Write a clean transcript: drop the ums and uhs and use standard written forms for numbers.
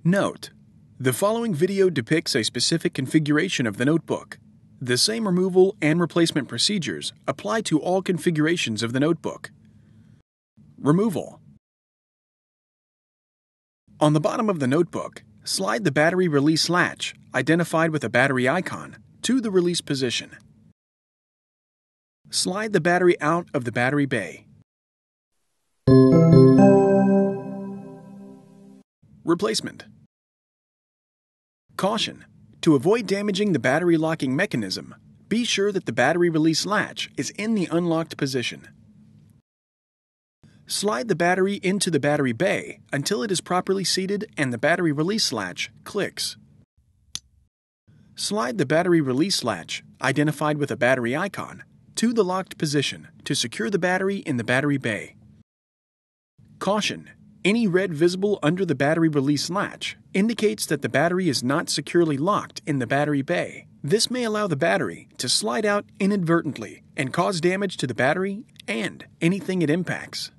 Note: the following video depicts a specific configuration of the notebook. The same removal and replacement procedures apply to all configurations of the notebook. Removal. On the bottom of the notebook, slide the battery release latch, identified with a battery icon, to the release position. Slide the battery out of the battery bay. Replacement. Caution: to avoid damaging the battery locking mechanism, be sure that the battery release latch is in the unlocked position. Slide the battery into the battery bay until it is properly seated and the battery release latch clicks. Slide the battery release latch, identified with a battery icon, to the locked position to secure the battery in the battery bay. Caution: any red visible under the battery release latch indicates that the battery is not securely locked in the battery bay. This may allow the battery to slide out inadvertently and cause damage to the battery and anything it impacts.